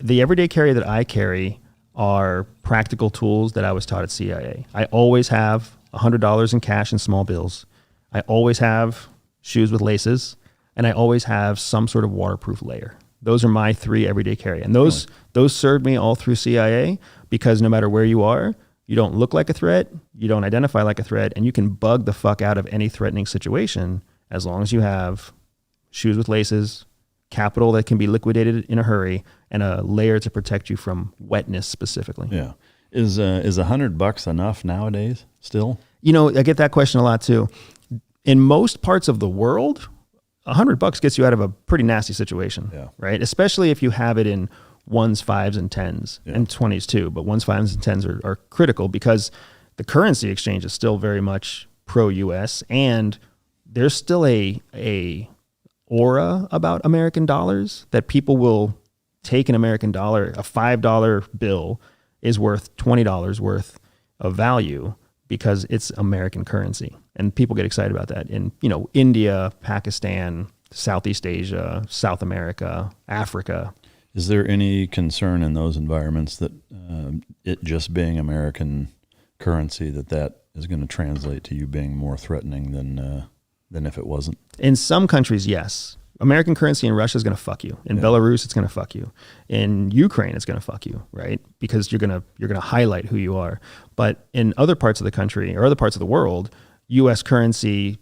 The everyday carry that I carry are practical tools that I was taught at CIA. I always have $100 in cash and small bills. I always have shoes with laces, and I always have some sort of waterproof layer. Those are my 3 everyday carry. And those served me all through CIA, because no matter where you are, you don't look like a threat, you don't identify like a threat, and you can bug the fuck out of any threatening situation as long as you have shoes with laces, capital that can be liquidated in a hurry, and a layer to protect you from wetness specifically. Yeah. Is $100 enough nowadays still? You know, I get that question a lot too. In most parts of the world, $100 gets you out of a pretty nasty situation, right? Especially if you have it in 1s, 5s, and 10s, and 20s too. But 1s, 5s, and 10s are critical, because the currency exchange is still very much pro-US, and there's still a aura about American dollars that people will take an American dollar. A $5 bill is worth $20 worth of value because it's American currency. And people get excited about that in, you know, India, Pakistan, Southeast Asia, South America, Africa. Is there any concern in those environments that it just being American currency, that is going to translate to you being more threatening than if it wasn't? In some countries, yes. American currency in Russia is going to fuck you. In Belarus, it's going to fuck you. In Ukraine, it's going to fuck you, right? Because you're going to highlight who you are. But in other parts of the country or other parts of the world, U.S. currency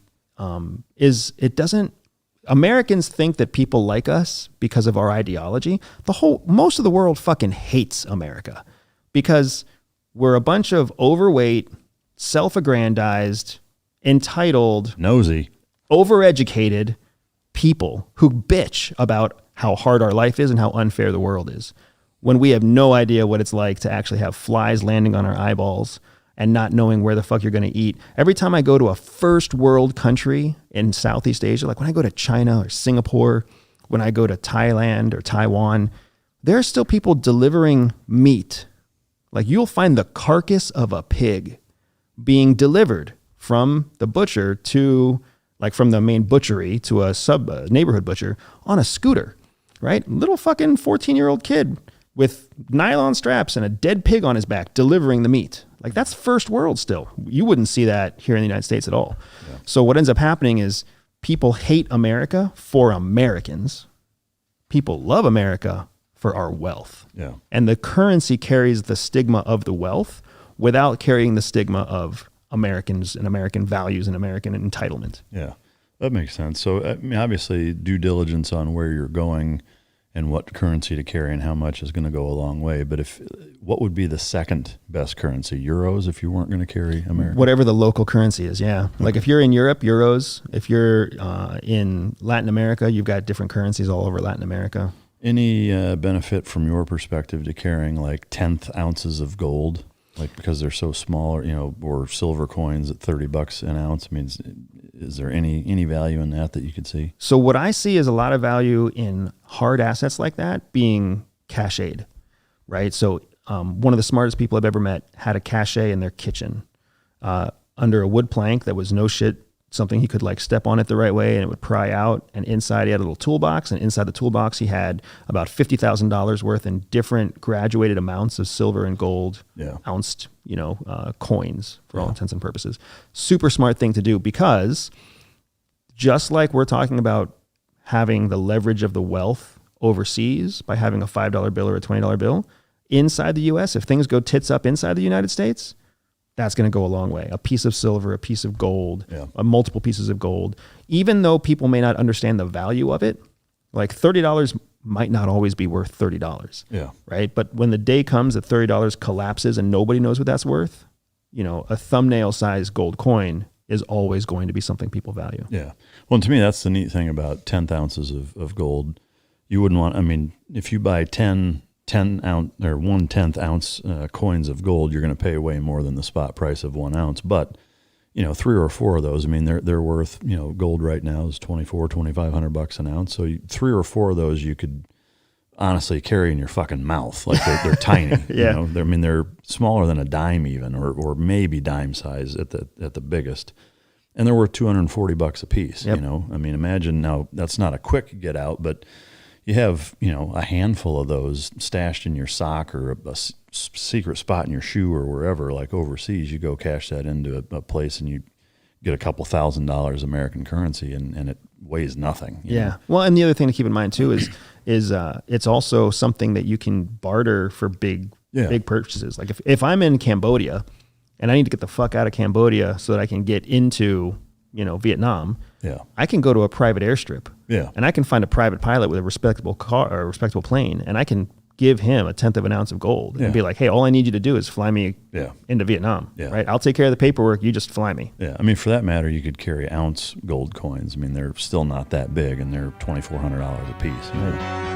Americans think that people like us because of our ideology. Most of the world fucking hates America because we're a bunch of overweight, self-aggrandized, entitled, nosy, overeducated people who bitch about how hard our life is and how unfair the world is, when we have no idea what it's like to actually have flies landing on our eyeballs and not knowing where the fuck you're going to eat. Every time I go to a first world country in Southeast Asia, like when I go to China or Singapore, when I go to Thailand or Taiwan, there are still people delivering meat. Like you'll find the carcass of a pig being delivered from the butcher to, like from the main butchery to a neighborhood butcher on a scooter, right? Little fucking 14-year-old kid with nylon straps and a dead pig on his back delivering the meat. Like that's first world still. You wouldn't see that here in the United States at all. Yeah. So what ends up happening is people hate America for Americans. People love America for our wealth. Yeah. And the currency carries the stigma of the wealth without carrying the stigma of Americans and American values and American entitlement. Yeah, that makes sense. So I mean, obviously due diligence on where you're going and what currency to carry and how much is going to go a long way. But what would be the second best currency? Euros if you weren't going to carry American? Whatever the local currency is, yeah. Okay. Like if you're in Europe, euros. If you're in Latin America, you've got different currencies all over Latin America. Any benefit from your perspective to carrying like 1/10 ounces of gold? Like because they're so small, or silver coins at $30 an ounce. I mean, is there any value in that you could see? So what I see is a lot of value in hard assets like that being cached, right? So one of the smartest people I've ever met had a cache in their kitchen under a wood plank that was no shit, something he could like step on it the right way and it would pry out. And inside he had a little toolbox, and inside the toolbox he had about $50,000 worth in different graduated amounts of silver and gold, ounced, coins for all intents and purposes. Super smart thing to do, because just like we're talking about having the leverage of the wealth overseas by having a $5 bill or a $20 bill, inside the US, if things go tits up inside the United States, that's going to go a long way. A piece of silver, a piece of gold, multiple pieces of gold. Even though people may not understand the value of it, like $30 might not always be worth $30. Yeah. Right? But when the day comes that $30 collapses and nobody knows what that's worth, a thumbnail-sized gold coin is always going to be something people value. Yeah. Well, to me, that's the neat thing about 1/10 ounces of gold. You wouldn't want, if you buy 10 ounce or 1/10 ounce coins of gold, you're going to pay way more than the spot price of 1 ounce. But 3 or 4 of those, they're worth, gold right now is $2,500 an ounce. So 3 or 4 of those you could honestly carry in your fucking mouth. Like they're tiny. Yeah. They're smaller than a dime even, or maybe dime size at the biggest. And they're worth $240 a piece. Yep. Imagine now that's not a quick get out, but you have, a handful of those stashed in your sock or a secret spot in your shoe or wherever, like overseas, you go cash that into a place and you get a couple $1,000 American currency and it weighs nothing. You know? Well, and the other thing to keep in mind too is it's also something that you can barter for big purchases. Like if I'm in Cambodia and I need to get the fuck out of Cambodia so that I can get into, Vietnam, I can go to a private airstrip and I can find a private pilot with a respectable car or a respectable plane, and I can give him 1/10 of an ounce of gold and be like, hey, all I need you to do is fly me into Vietnam, right? I'll take care of the paperwork. You just fly me. Yeah. I mean, for that matter, you could carry ounce gold coins. I mean, they're still not that big and they're $2,400 a piece.